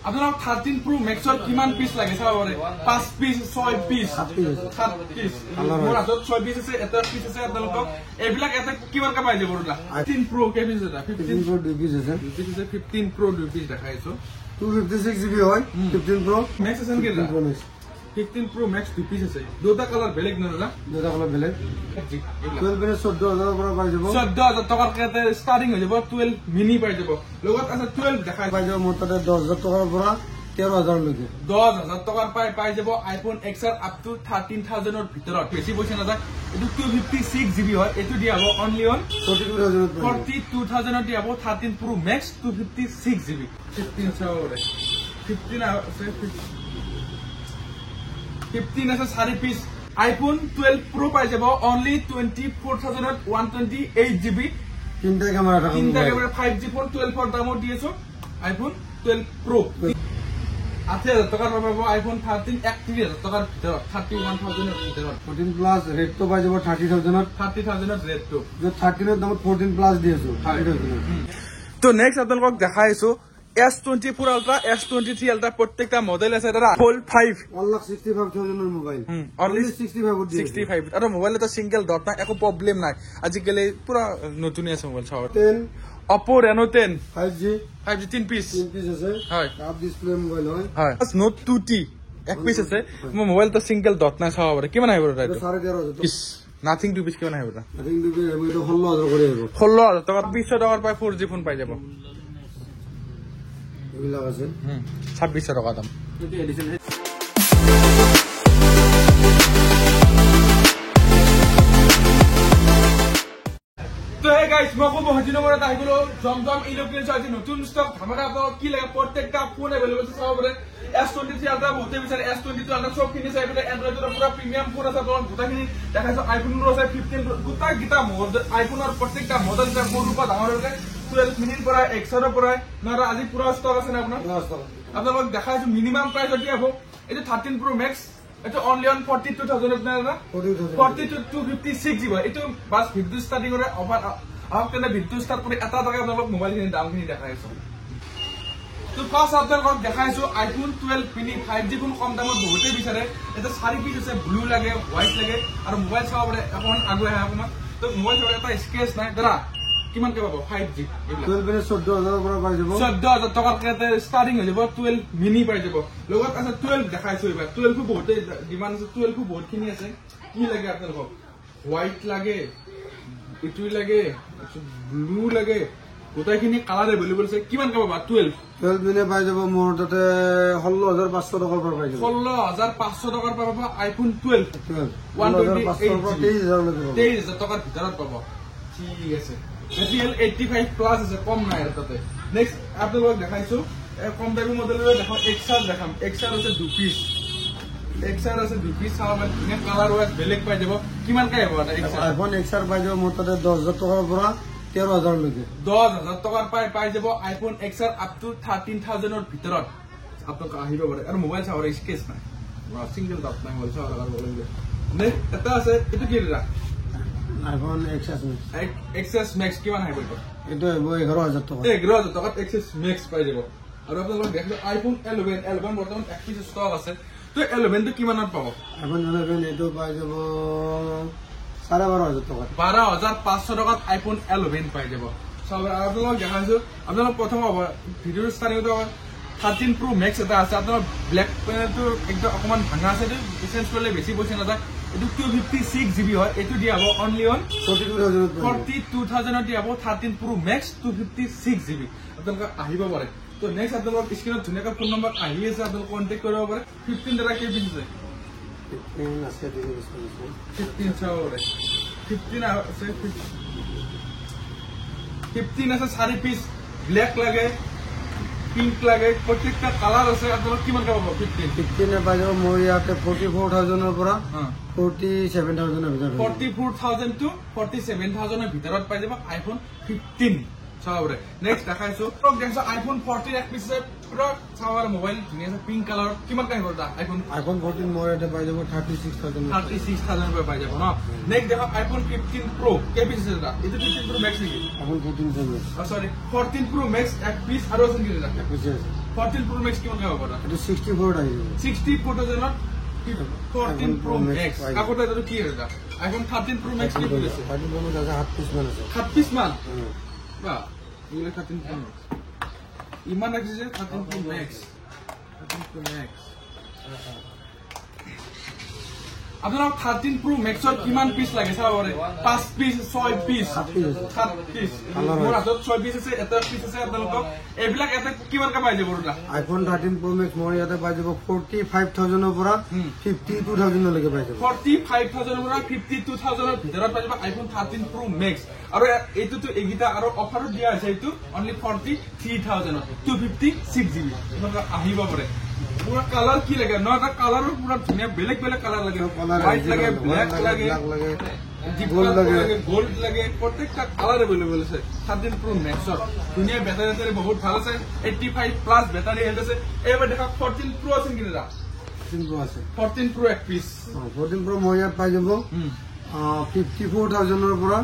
আপোনাক 13 Pro Maxৰ কিমান piece লাগে চাব পাৰে 5 পিস 6 পিস 7 পিস মোৰ হাতত 6 পিস আছে এটা পিস আছে আপোনালোকক এইবিলাক এটা কিমান কা পাই যাব ৰটা 15 Pro কে পিস আছে 15 Pro 2 পিস আছে 15 Pro 2 পিস দেখাইছো 256 GB হয় 15 Pro Max আছে নেকি 15 Pro Max 2 piece আছে দুটা কালার বেলেগ না দুটা কালার বেলেগ 12 পিনে 14000 পৰা পাই যাব 14000 টকাৰ কেতে স্টার্টিং হৈ যাব 12 মিনি পাই যাব লগত আছে 12 দেখাই পাই যাব মোটাতে 10000 টকাৰ পৰা 13000 লৈকে 10000 টকাৰ পাই যাব আইফোন XR আপ টু 13000 ৰ ভিতৰত বেছি পইচা না যায় এটো 256 GB হয় এটো দিয়া হ'ব অনলি অন 42000 ৰ দিয়া হ'ব 13 Pro Max 256 GB 15 চাওৰে 15 আছে 15 আছে 4 পিস আইফোন 12 Pro পাই যাব অনলি 24128 GB তিনটা ক্যামেরা 5G ফোন 12 ফর দামও দিয়েছো আইফোন 12 Pro 8000 টাকার পাব আইফোন 13 31000 টাকার ভিতৰত 31000 এৰ ভিতৰত 14 প্লাস রেট তো পাই যাব 30000 এর রেট তো যে 13 এর দাম 14 প্লাস দিয়েছো 30000 তো নেক্সট আপোনালোকক দেখাইছো S24 Ultra S23 Ultra প্রত্যেকটা মডেল আছে এটা ফুল 5 1,65,000 এর মোবাইল অনলি 65 আর মোবাইল তো সিঙ্গেল ডট না একো প্রবলেম নাই আজিকালি পুরা নতুন আছে মোবাইল ছাও 10 Oppo Reno 10 5G 3 পিস আছে হয় কাপ ডিসপ্লে মোবাইল হয় Note 2T এক পিস আছে মোবাইল তো সিঙ্গেল ডট না ছাও কি মানে হইব এটা 1,500 নাথিং টু পিস কি মানে হইব এটা নাথিং টু পিস এটা 16000 করে হইব 16000 টাকা 200 টাকার পাই 4G ফোন পাই যাব এগুলা আছে 2600 টাকা দাম এডিশন তো হে গাইস মকো বহুদিন পরে তাইগুলো জমজম ইলেকট্রনিক্স আছে নতুন স্টক ধামাকা আপনারা কি লাগে প্রত্যেকটা ফোন अवेलेबल আছে সব বলে S23 Ultra বলতে বিচারে S22 Ultra সব কিনে চাই বলে অ্যান্ড্রয়েডের পুরো প্রিমিয়াম ফোন আছে আপনারা গোটাখিনি দেখাইছো আইফোন আছে 15 গোটা গিটা মডেল আইফোনের প্রত্যেকটা মডেলটা কোন রূপে দাম হচ্ছে 12 মিনিট পরে 100 এর পরে না আজি পুরো স্টক আছে না আপনার আপনারা দেখাইছো মিনিমাম প্রাইস কি হবে এটা 13 Pro Max এটা অনলি অন 42000 আপনারা 256 GB এটা বাস ভিডিও স্টার্টিং করে অফার আপনারা ভিডিও স্টার্ট করে এটা টাকা আপনারা মোবাইল কিনে দামখিনি দেখাইছো তো ফার্স্ট আপনারা দেখাইছো আইফোন 12 মিনি 5G কোন কম দামত বহুতে বিচাৰে এটা 4 পিস আছে ব্লু লাগে হোয়াইট লাগে আৰ মোবাইল চাও বলে এখন আগুৱে আহে আপোনাৰ তো মোবাইল চাও এটা স্কেচ নাই দাদা কিমান কে পাবো 5G 12 পিনে 14000 পৰা পাই যাব 14000 টকাৰ কেতে স্টার্টিং হৈ যাব 12 মিনি পাই যাব লগত আছে 12 দেখাইছো এবাৰ 12 কো বহুতে ডিমান্ড আছে 12 কো বহুত খিনি আছে কি লাগে আপোনালোকক হোয়াইট লাগে ইটুই লাগে ব্লু লাগে গোটাইখিনি কালার अवेलेबल আছে কিমান কে পাবা 12 মিনে পাই যাব মোৰ তাতে 16500 টাকাৰ পৰা পাই যাব 16500 টাকাৰ পৰা পাবা আইফোন 12 128 টাকাৰ ভিতৰত পাবা ঠিক আছে এটিএল 85 প্লাস আছে কম নাই তাতে নেক্সট আপোনালোকক দেখাইছো কম দামী মডেলৰ দেখো XR দেখাম XR আছে 2 পিস XR আছে 2 পিস চাও মানে কালার ওয়াইজ বেলেগ পাই যাব কিমান কে হ'ব এটা আইফোন XR পাই যাব মোৰ তাতে 10000 টাকাৰ পৰা 13000 লৈকে 10000 টাকাৰ পাই যাব আইফোন XR আপ টু 13000 এৰ ভিতৰত আপোনাক আহিব পাৰে আৰু মোবাইল চাওৰ স্কেচ নাই সিঙ্গেল ডট নাই মোবাইল চাওৰ আৰু বলে নে এটা আছে এটো কি ৰা আইফোন XS Max কিমান আহিব এটো 11000 টাকা 11000 টাকাত XS Max পাই যাব আৰু আপোনালোক দেখলে আইফোন 11 বৰ্তমান এক পিস ষ্টক আছে তো 11 তো কিমানত পাব আইফোন 11 এটো পাই যাব 12500 টাকা 12500 টাকাত আইফোন 11 পাই যাব সব আপোনালোক দেখাইছো আপোনালোক প্ৰথম ভিডিও স্টাৰ্টিং 13 Pro Max এটা আছে আপোনাৰ ব্ল্যাক পেনটো একদম অকমান ভাঙা আছে তো চেঞ্জ কৰিলে বেছি পইচা না যায় এটো 256 GB হয় এটো দিয়া হ'ব অনলি অন 42000 এর দিয়া হ'ব 13 Pro Max 256 GB আপোনালোক আহিব পাৰে তো নেক্সট আপোনালোক স্ক্ৰিনত ধুনিয়াকৈ ফোন নম্বৰ আহি আছে আপোনালোক কন্টাক্ট কৰিব পাৰে 15 টাকা কে পিস আছে 15 আছে 15 চাওরে 15 আছে 15 আছে 4 পিস ব্ল্যাক লাগে পিঙ্ক লাগে প্রত্যেকটা কালার আছে আপনারা কিমান কা পাবো 15 এ পাই যাব মোৰ ইয়াতে 44000 এৰ পৰা 47000 এৰ ভিতৰত 44000 টু 47000 এৰ ভিতৰত পাই যাব আইফোন 15 চাওরে নেক্সট দেখাইছো টক দেখছো আইফোন 14 এক পিস পুরো চাওয়ার মোবাইল ধুনিয়া পিঙ্ক কালার কিমান কা হইবটা আইফোন 14 মোৰ ইয়াতে পাই যাব 36000 রুপিয়া পাই যাব না নেক্সট দেখো আইফোন 15 Pro কে পিস আছে এটা এটা 15 Pro Max নাকি iPhone 14 Pro sorry 14 Pro Max এক পিস আর আছে কি এটা এক পিস আছে 14 Pro Max কিমান হ'ব পৰা এটো 64 আহি যাব 64,000 14 Pro Max আগতে এটো কি হয়টা iPhone 13 Pro Max কি আছে 13 Pro Max আছে 7 পিস মান আছে 7 পিস মান বা এগুলা 13 Pro Max ইমান আছে যে 13 Pro Max 13 Pro Max আপনার 13 Pro Max এর কিমান পিস লাগে চাও বলে 5 পিস 6 পিস 7 পিস মোর হাতত 6 পিস আছে এটা পিস আছে আপোনালোক এবিলাক এটা কিমান কা পাই যাব বড়া iPhone 13 Pro Max মোর ইয়াতে পাই যাব 45,000 এর পৰা 52,000 লৈকে পাই যাব 45,000 এৰ পৰা 52,000 এৰ ভিতৰত পাই যাব iPhone 13 Pro Max আৰু এইটো তো এগিটা আৰু অফাৰ দিয়া আছে এইটো অনলি 43,000 256GB আপোনালোক আহিব পাৰে पूरा कलर की लगे ना था कलर पूरा दुनिया बेलेग बेलेग कलर लगे व्हाइट लगे ब्लैक लगे गोल्ड लगे प्रत्येकটা कलर अवेलेबल আছে 13 Pro Max दुनिया बैटरी बहुत ভালো আছে 85 প্লাস ব্যাটারি হেলথ আছে এবার দেখা 14 Pro আছে কিনা 14 Pro আছে 14 Pro এক পিস 14 Pro মই ইয়াত পাই যাব 54,000 এর পৰা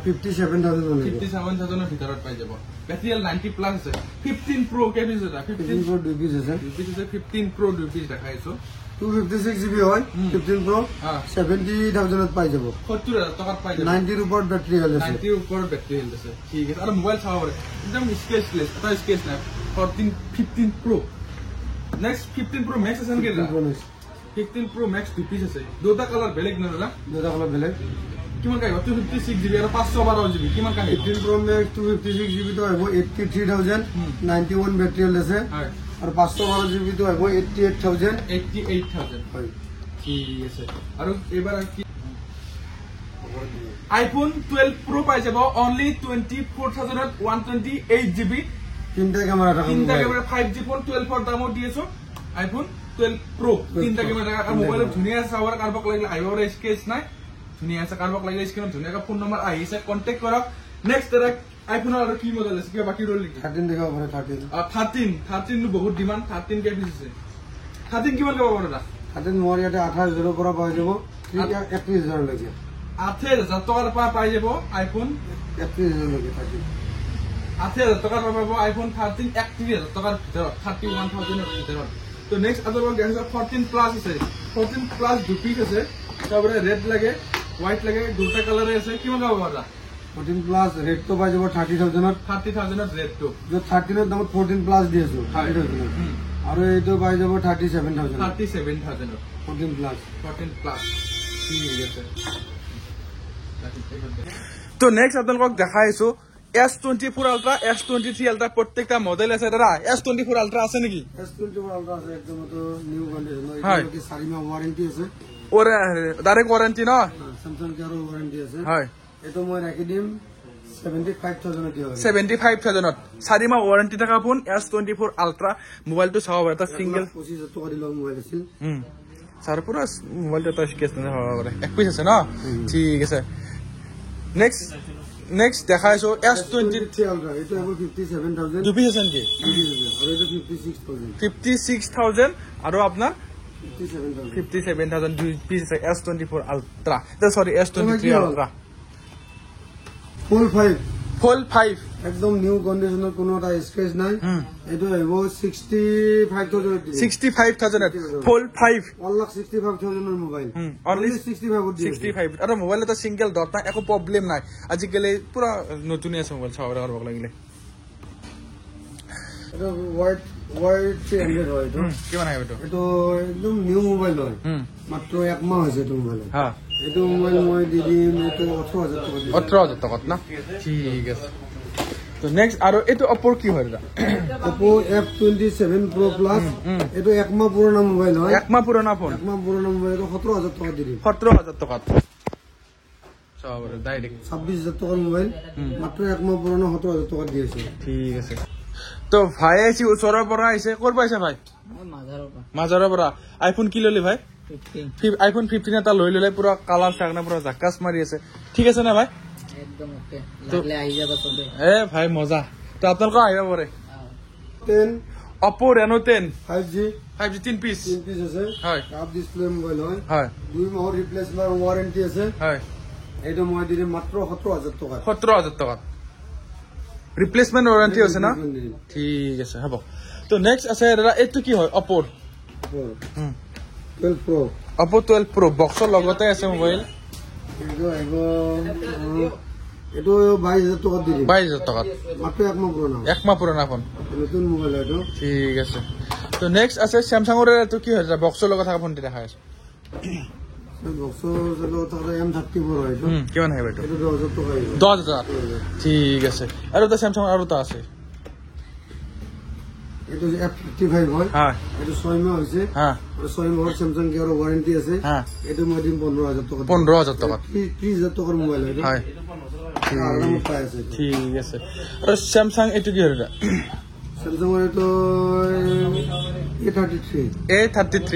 57,000 57,000 এৰ ভিতৰত পাই যাব ব্যাটারি 90 প্লাস আছে 15 Pro কে পিস আছে 15 Pro 2 পিস আছে 15 Pro 2 পিস দেখাইছো 256GB হয় 15 Pro 70,000 এর পাই যাব 70,000 টাকা পাই যাব 90 এর উপর ব্যাটারি হেলথ আছে 90 এর উপর ব্যাটারি হেলথ আছে ঠিক আছে আর মোবাইল চাও পরে একদম স্কেচলেস এটা স্কেচ না 15 Pro নেক্সট 15 Pro Max আছে নাকি 15 Pro Max 2 পিস আছে দুটা কালার বেলেগ না দুটা কালার বেলেগ কিমান কাই 256GB আর 512GB কিমান কাই 15 Pro Max 256GB তো হইব 83,091 ব্যাটারি হেলথ আছে আর 512GB তো হইব 88,000 হয় ঠিক আছে আর এবার কি iPhone 12 Pro পাই যাব অনলি 24,128GB তিনটা ক্যামেরা থাকা তিনটা ক্যামেরা 5G ফোন 12 এর দামও দিয়েছো iPhone 12 Pro তিনটা ক্যামেরা আর মোবাইল ধুনিয়া সাওয়ার কারবক লাগলে আইবার স্কেচ নাই ধুনিয়া আছে কারবক লাগলে স্ক্রিন ধুনিয়া ফোন নাম্বার আইছে কন্টাক্ট করক নেক্সট এর iPhone আর কি মডেল আছে কি বাকি রইল 13 দেখা পরে 13 বহুত ডিমান্ড 13 কে পিস আছে 13 কিমান কে পাবো না 13 মোর ইয়াতে 28,000 এর পৰা পাই যাব 31,000 লাগে 8,000 টাকার পাই যাব iPhone 31,000 লাগে 8,000 টাকার পাবো iPhone 13 31,000 টাকার ভিতৰত 31,000 এৰ ভিতৰত তো নেক্সট আদার দেখা 14 প্লাস আছে 14 প্লাস দু পিস আছে তারপরে রেড লাগে হোয়াইট লাগে দুটা কালারে আছে কিমান পাবো বড়া 14 প্লাস রেড তো পাই যাব 30,000 এর 30,000 এর রেড তো যে 13 এর দাম 14 প্লাস দিয়েছো 30,000 আর এইটো পাই যাব 37,000 37,000 14 প্লাস ঠিক আছে তো নেক্সট আপোনালোকক দেখাইছো S24 Ultra S23 Ultra প্রত্যেকটা মডেল আছে দাদা S24 Ultra আছে নাকি S24 Ultra আছে একদম তো নিউ কন্ডিশন এটা কি 4 মাস ওয়ারেন্টি আছে ওরে ডাইরেক্ট ওয়ারেন্টি না Samsung এর ওয়ারেন্টি আছে হয় এটা মই রাখি দিম 75,000 এর হবে 75,000 4 মাস ওয়ারেন্টি থাকা ফোন S24 Ultra মোবাইলটো চাও এটা সিঙ্গেল 25,000 টাকা দিলে মোবাইল আছিল স্যার পুরো মোবাইলটা তো স্কেচ না হবে পারে এক পিস আছে না ঠিক আছে নেক্সট দেখাইছো S23 Ultra এটা হবে 57,000 দু পিস আছে নাকি আর এটা 56,000 আর আপনার 57,000 দুই পিস আছে S24 Ultra sorry S23 Ultra ফুল 5 একদম নিউ কন্ডিশনের কোনোটা স্ক্র্যাচ নাই এটা হইব 65,000 ফুল 5 1,65,000 এর মোবাইল অনলি 65 আর মোবাইল এটা সিঙ্গেল ডট না একো প্রবলেম নাই আজিকালি পুরা নতুন আছে মোবাইল চাওয়ার করব লাগিলে এটা হোয়াইট 300 হয় তো কিমান আইব তো এটা একদম নিউ মোবাইল হয় মাত্র এক মাস হয়েছে তো মোবাইল হ্যাঁ এটা মোবাইল মই দিদিম এটা 18,000 টাকা না ঠিক আছে তো নেক্সট আর এটা Oppo কি হয় এটা Oppo F27 Pro Plus এটা এক মাস পুরনো মোবাইল হয় এক মাস পুরনো ফোন 17,000 টাকা দিদি 17,000 টাকা সব ডাইরেক্ট 26,000 টাকার মোবাইল মাত্র এক মাস পুরনো 17,000 টাকা দিয়েছে ঠিক আছে তো ভাই আইছি ওচৰৰ পৰা আইছে ক'ৰ পাইছে ভাই মাজাৰৰ পৰা আইফোন কি ললি ভাই 15 আইফোন 15 এটা লৈ ললে পুৰা কালাৰ চাগনা পুৰা জাকাস মাৰি আছে ঠিক আছে না ভাই একদম ওকে লাগলে আহি যাবা তবে এ ভাই মজা তো আপোনালোক আহিবা পৰে 10 Oppo Reno 10 5G 3 পিস আছে হয় কাপ ডিসপ্লে মোবাইল হয় হয় 2 মাহৰ ৰিপ্লেসমেন্ট ওয়ারেন্টি আছে হয় এটা মই দিলে মাত্র 17,000 টাকা 17,000 টাকা রিপ্লেসমেন্ট ওয়ারেন্টি আছে না ঠিক আছে হ'ব তো তো নেক্সট আছে দাদা এইটো কি হয় অপোৰ 12 Pro Oppo 12 Pro বক্সৰ লগতে আছে মোবাইল এইটো 22,000 টকা দি দিম 22,000 টকাত মাত্ৰ একমাহ পুৰণা ফোন নতুন মোবাইল এইটো ঠিক আছে তো নেক্সট আছে স্যামসাঙৰ এইটো কি হয় বক্সৰ লগত থকা ফোনটি দেখা আছে বক্সৰ লগত থকা M34 হয় এইটো কিমান আহিব এইটো এইটো 10,000 টকা আহিব 10,000 ঠিক আছে আৰু এটা স্যামসাঙৰ আৰু এটা আছে এইটো F55 হয় হয় এইটো 6 মাহ হৈছে হ্যাঁ আৰু 6 মাহৰ স্যামসাং কেয়াৰৰ ওয়াৰেন্টি আছে হ্যাঁ এইটো মই দিম 15,000 টকা 15,000 টকা 30,000 টকাৰ মোবাইল এইটো হয় আৰামত পাই আছে ঠিক আছে আৰু স্যামসাং এইটো কি হয় স্যামসাংৰ এইটো A33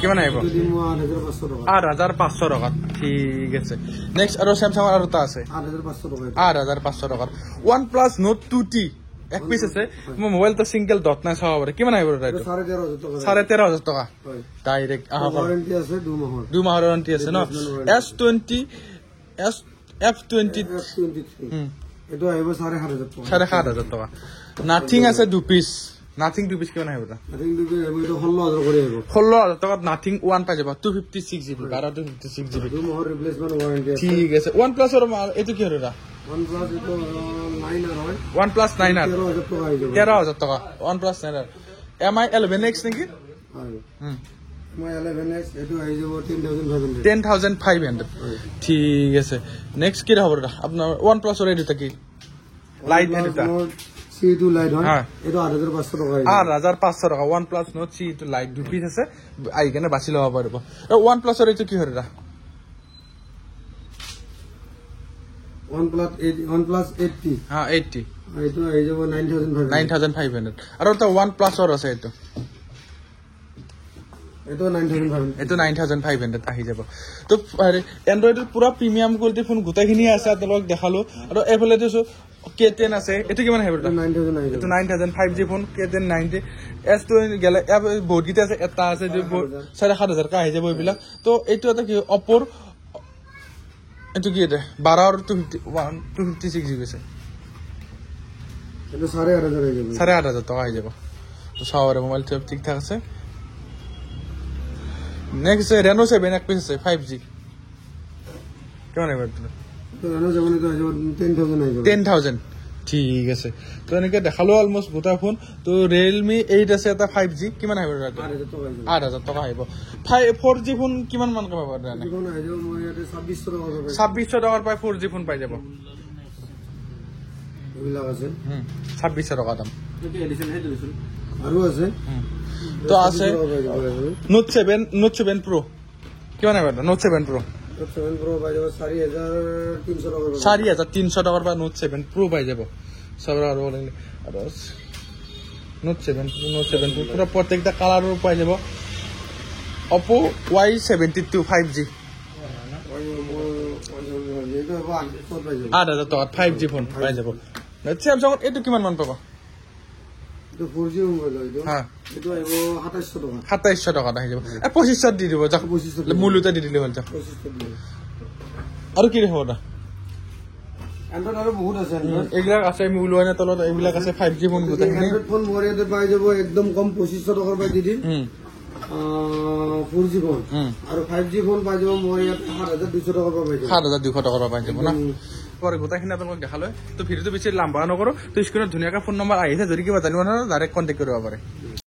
কিমান আহিব এইটো দিম মই 8,500 টকা 8,500 টকাত ঠিক আছে নেক্সট আৰু স্যামসাঙৰ আৰু এটা আছে 8,500 টকা 8,500 টকাত OnePlus Note 2T এক পিস আছে মোৰ মোবাইলটো সিঙ্গেল ডট নাই চাব পাৰে কিমান আহিব এইটো 13,500 টকা 13,500 টকা হয় ডাইৰেক্ট ওয়াৰেন্টি আছে 2 মাহৰ 2 মাহৰ ওয়ারেন্টি আছে ন S20 F20 এইটো আহিব 7,500 টকা 7,500 টকা নাথিং আছে 2 পিস নাথিং 2 পিস কিমান আহিব এটা আই থিং দুটো আহিব এইটো 16,000 কৰি আহিব 16,000 টকাত নাথিং 1 পাই যাব 256GB 256GB 2 মাহৰ ৰিপ্লেসমেন্ট ওয়াৰেন্টি আছে ঠিক আছে OnePlus ৰ এইটো কি হয় OnePlus এইটো 9 হয় OnePlus 9 13,000 টকা আহিব 13,000 টকা OnePlus 9 MI 11X নেকি হয় মই 11X এইটো আহি যাব 10,500 10,500 ঠিক আছে নেক্সট কি হ'ব দাদা আপোনাৰ OnePlus ৰ এইটো কি লাইট এটা C2 লাইট হয় হ্যাঁ এইটো 8,500 টকা আহিব 8,500 টকা OnePlus Note C2 light 2 piece আছে আহি কেনে বাছি ল'ব পাৰিব OnePlus ৰ এইটো কি হয় দাদা OnePlus 80 হ্যাঁ 80 এইটো আহি যাব 9,500 আৰু এটা OnePlus ৰ আছে এইটো এইটো 9,500 এইটো 9,500 আহি যাব তো এন্ড্ৰইডৰ পুৰা প্ৰিমিয়াম কোৱালিটি ফোন গোটেইখিনি আছে আপোনালোক দেখালো আৰু এইফালে দিছো K10 আছে এটো কিমান আহিব 9,000 আহিব এটো 9,000 5G ফোন K10 90 S2 গেলে বহুত গিটা আছে এটা আছে যে 7,500 কা আহি যাব এইবিলাক তো এইটো এটা কি Oppo এটো কি এটা 12 আৰু 256GB আছে এটো 8,500 আহি যাব 8,500 টকা আহি যাব তো চাওৰে মোবাইল সব ঠিক ঠাক আছে নেক্সট Reno 7 এক পিস আছে 5G কেমন হবে তো Reno 7 তো 10,000 আহি যাব 10,000 ঠিক আছে তো এনেকে দেখালো অলমোস্ট গোটা ফোন তো Realme 8 আছে এটা 5G কিমান আহিব ৰাতে 8,000 টকা আহিব 4G ফোন কিমান মান পাব ৰাতে কোন আহি যাব মই ইয়াতে 2,600 টকা পাব 2,600 টকাৰ পাই 4G ফোন পাই যাব এইবিলাক আছে 2,600 টকা দাম আৰু আছে তো আছে Note 7 Pro কিমান আহিব Note 7 Pro 7 Pro পাই যাব 4,300 টকা 4,300 টকাৰ পৰা Note 7 Pro পাই যাব সবৰা আৰু Note 7 Pro পুৰা প্ৰত্যেকটা কালাৰৰ পাই যাব Oppo Y72 5G এইটো হ'ব 8,000 টকাত 5G ফোন পাই যাব Samsung এইটো কিমান মান পাব এইটো 4G মোবাইল এইটো হ্যাঁ এইটো আহিব 2,700 টকা 2,700 টকাত আহি যাব 2500 দি দিব যাক 2500 মূল্যটা দি দিলে হ'ল যাক 2500 দিয়ে আৰু কি হ'ব না এন্ড্ৰইড আৰু বহুত আছে এইবিলাক আছে আমি ওলোৱা না তলত এইবিলাক আছে 5G ফোন গোটেইখিনি এন্ড্ৰইড ফোন মোৰ ইয়াতে পাই যাব একদম কম 2500 টকাৰ পৰা দি দিম 4G ফোন আৰু 5G ফোন পাই যাব মোৰ ইয়াত 7,200 টকাৰ পৰা পাই যাব 7,200 টকাৰ পৰা পাই যাব না পৰে গোটাখিনি আপোনালোক দেখালো তো ভিডিওটো বেছি লম্বা নকৰো তো স্ক্ৰীনত ধুনীয়াকৈ ফোন নম্বৰ আহিছে যদি কিবা জানিব না ডাইৰেক্ট কন্টেক্ট কৰিব পাৰে